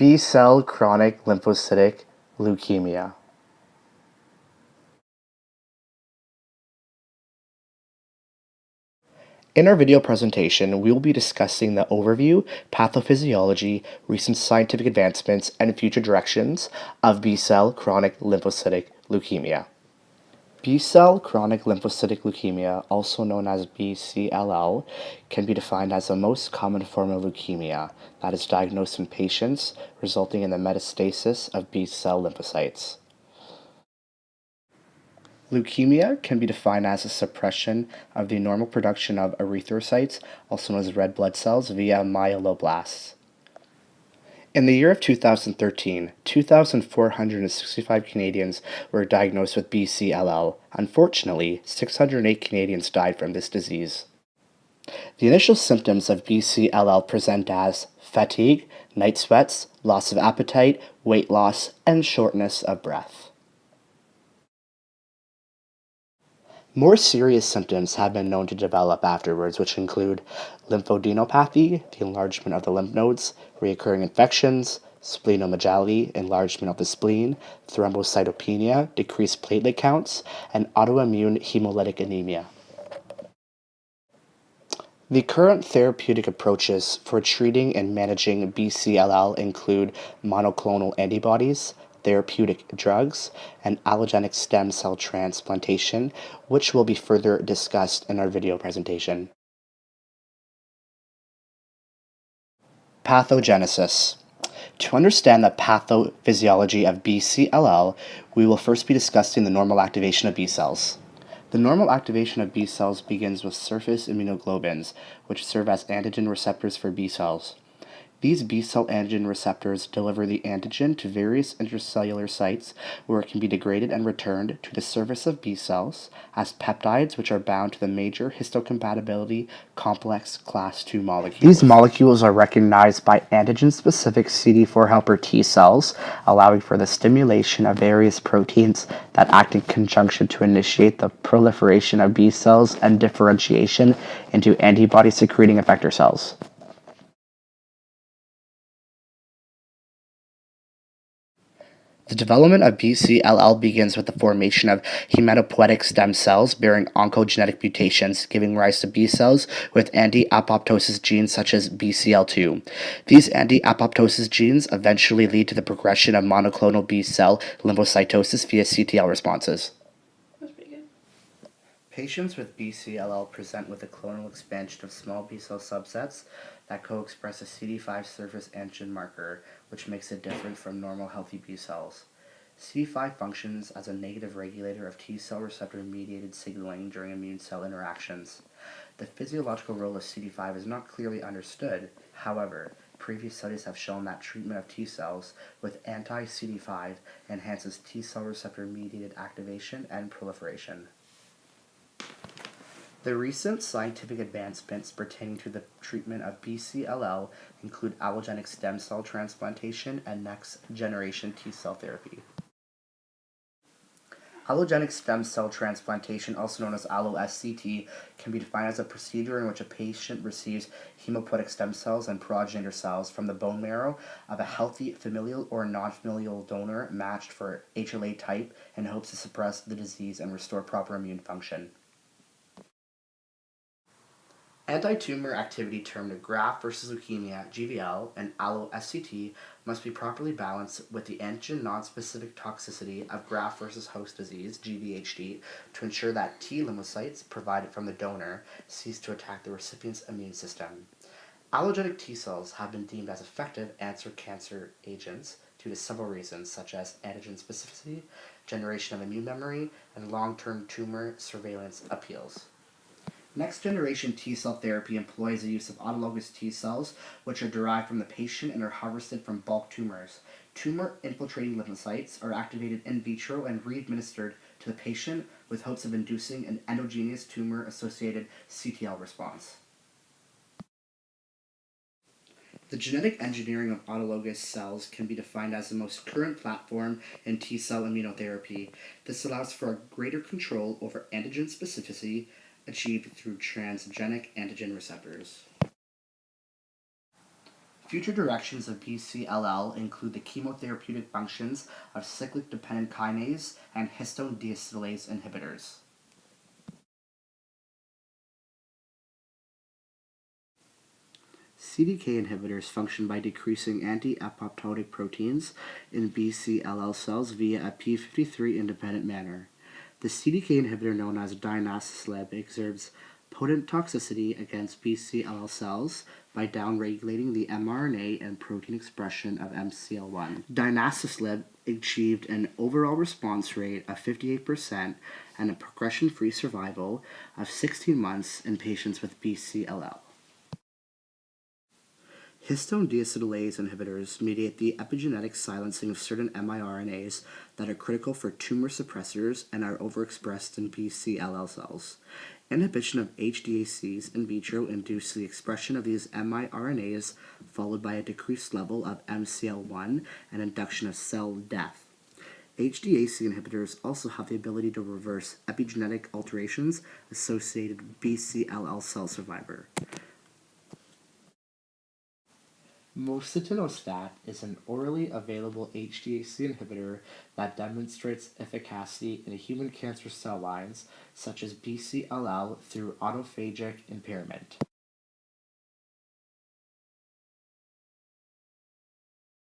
B-cell chronic lymphocytic leukemia. In our video presentation, we will be discussing the overview, pathophysiology, recent scientific advancements, and future directions of B-cell chronic lymphocytic leukemia. B-cell chronic lymphocytic leukemia, also known as BCLL, can be defined as the most common form of leukemia that is diagnosed in patients, resulting in the metastasis of B-cell lymphocytes. Leukemia can be defined as a suppression of the normal production of erythrocytes, also known as red blood cells, via myeloblasts. In the year of 2013, 2,465 Canadians were diagnosed with BCLL. Unfortunately, 608 Canadians died from this disease. The initial symptoms of BCLL present as fatigue, night sweats, loss of appetite, weight loss, and shortness of breath. More serious symptoms have been known to develop afterwards, which include lymphadenopathy, the enlargement of the lymph nodes, recurring infections, splenomegaly, enlargement of the spleen, thrombocytopenia, decreased platelet counts, and autoimmune hemolytic anemia. The current therapeutic approaches for treating and managing BCLL include monoclonal antibodies, therapeutic drugs, and allogenic stem cell transplantation, which will be further discussed in our video presentation. Pathogenesis. To understand the pathophysiology of BCLL, we will first be discussing the normal activation of B cells. The normal activation of B cells begins with surface immunoglobulins, which serve as antigen receptors for B cells. These B cell antigen receptors deliver the antigen to various intracellular sites where it can be degraded and returned to the surface of B cells as peptides, which are bound to the major histocompatibility complex class II molecules. These molecules are recognized by antigen-specific CD4 helper T cells, allowing for the stimulation of various proteins that act in conjunction to initiate the proliferation of B cells and differentiation into antibody-secreting effector cells. The development of BCLL begins with the formation of hematopoietic stem cells bearing oncogenetic mutations, giving rise to B cells with anti-apoptosis genes such as BCL2. These anti-apoptosis genes eventually lead to the progression of monoclonal B cell lymphocytosis via CTL responses. Patients with BCLL present with a clonal expansion of small B cell subsets that co-express a CD5 surface antigen marker, which makes it different from normal healthy B cells. CD5 functions as a negative regulator of T cell receptor-mediated signaling during immune cell interactions. The physiological role of CD5 is not clearly understood. However, previous studies have shown that treatment of T cells with anti-CD5 enhances T cell receptor-mediated activation and proliferation. The recent scientific advancements pertaining to the treatment of BCLL include allogenic stem cell transplantation and next-generation T cell therapy. Allogenic stem cell transplantation, also known as allo-SCT, can be defined as a procedure in which a patient receives hematopoietic stem cells and progenitor cells from the bone marrow of a healthy familial or non-familial donor matched for HLA type in hopes to suppress the disease and restore proper immune function. Anti-tumor activity termed graft versus leukemia (GVL) and allo-SCT must be properly balanced with the antigen non-specific toxicity of graft versus host disease (GVHD) to ensure that T lymphocytes provided from the donor cease to attack the recipient's immune system. Allogenic T cells have been deemed as effective anti-cancer agents due to several reasons, such as antigen specificity, generation of immune memory, and long-term tumor surveillance appeals. Next-generation T cell therapy employs the use of autologous T cells, which are derived from the patient and are harvested from bulk tumors. Tumor-infiltrating lymphocytes are activated in vitro and re-administered to the patient with hopes of inducing an endogenous tumor-associated CTL response. The genetic engineering of autologous cells can be defined as the most current platform in T cell immunotherapy. This allows for a greater control over antigen specificity, achieved through transgenic antigen receptors. Future directions of BCLL include the chemotherapeutic functions of cyclic-dependent kinase and histone deacetylase inhibitors. CDK inhibitors function by decreasing anti-apoptotic proteins in BCLL cells via a p53 independent manner. The CDK inhibitor known as dinasoslib exerts potent toxicity against BCLL cells by downregulating the mRNA and protein expression of MCL1. Dinasoslib achieved an overall response rate of 58% and a progression-free survival of 16 months in patients with BCLL. Histone deacetylase inhibitors mediate the epigenetic silencing of certain miRNAs that are critical for tumor suppressors and are overexpressed in BCLL cells. Inhibition of HDACs in vitro induces the expression of these miRNAs, followed by a decreased level of MCL1 and induction of cell death. HDAC inhibitors also have the ability to reverse epigenetic alterations associated with BCLL cell survivor. Mositinostat is an orally available HDAC inhibitor that demonstrates efficacy in human cancer cell lines such as BCLL through autophagic impairment.